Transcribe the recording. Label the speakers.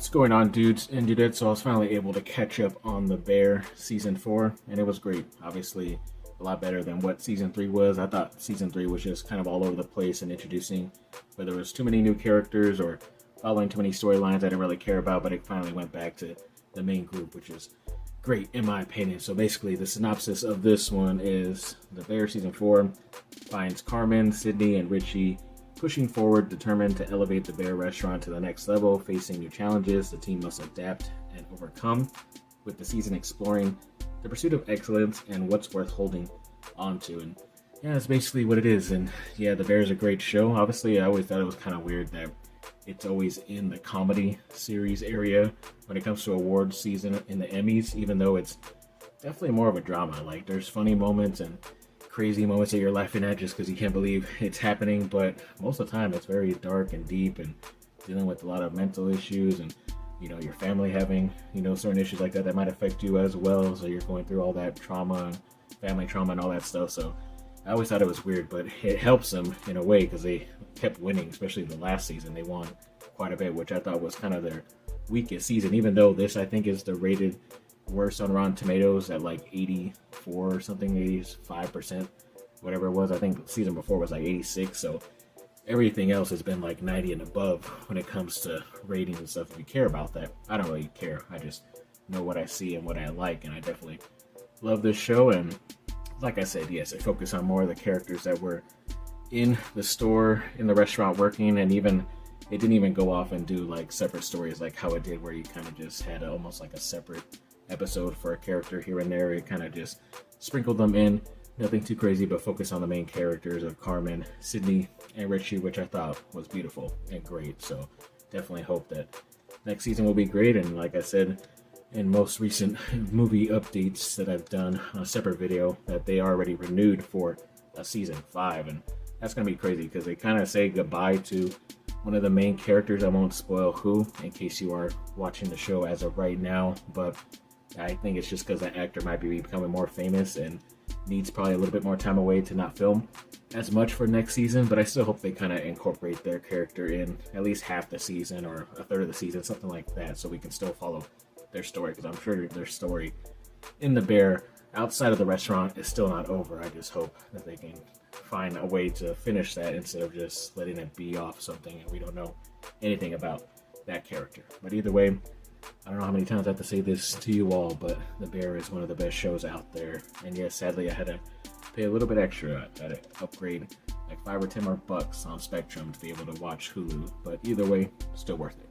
Speaker 1: What's going on, dudes and dudettes? So I was finally able to catch up on The Bear Season 4, and it was great. Obviously, a lot better than what Season 3 was. I thought Season 3 was just kind of all over the place and introducing, whether it was too many new characters or following too many storylines I didn't really care about, but it finally went back to the main group, which is great in my opinion. So basically, the synopsis of this one is The Bear Season 4 finds Carmen, Sydney, and Richie pushing forward, determined to elevate the Bear restaurant to the next level. Facing new challenges, the team must adapt and overcome, with the season exploring the pursuit of excellence and what's worth holding onto. And yeah, that's basically what it is. And yeah, The Bear is a great show. Obviously, I always thought it was kind of weird that it's always in the comedy series area when it comes to awards season in the Emmys, even though it's definitely more of a drama. Like, there's funny moments and crazy moments that you're laughing at just because you can't believe it's happening, but most of the time it's very dark and deep and dealing with a lot of mental issues and, you know, your family having, you know, certain issues like that that might affect you as well. So you're going through all that trauma, family trauma and all that stuff. So I always thought it was weird, but it helps them in a way because they kept winning, especially the last season. They won quite a bit, which I thought was kind of their weakest season, even though this I think is the rated worst on Rotten Tomatoes at like 84 or something, 85%, whatever it was. I think the season before was like 86, so everything else has been like 90 and above when it comes to ratings and stuff. If you care about that, I don't really care. I just know what I see and what I like, and I definitely love this show. And like I said, yes, I focus on more of the characters that were in the store, in the restaurant working, and even it didn't even go off and do like separate stories like how it did, where you kind of just had almost like a separate episode for a character here and there. It kind of just sprinkled them in, nothing too crazy, but focus on the main characters of Carmen, Sydney, and Richie, which I thought was beautiful and great. So definitely hope that next season will be great. And like I said in most recent movie updates that I've done on a separate video, that they are already renewed for a season 5, and that's gonna be crazy because they kind of say goodbye to one of the main characters. I won't spoil who in case you are watching the show as of right now, but I think it's just because that actor might be becoming more famous and needs probably a little bit more time away to not film as much for next season. But I still hope they kind of incorporate their character in at least half the season or a third of the season, something like that, so we can still follow their story, because I'm sure their story in The Bear outside of the restaurant is still not over. I just hope that they can find a way to finish that instead of just letting it be off something and we don't know anything about that character. But either way, I don't know how many times I have to say this to you all, but The Bear is one of the best shows out there. And yes, sadly, I had to pay a little bit extra. I had to upgrade like $5 or $10 more bucks on Spectrum to be able to watch Hulu. But either way, still worth it.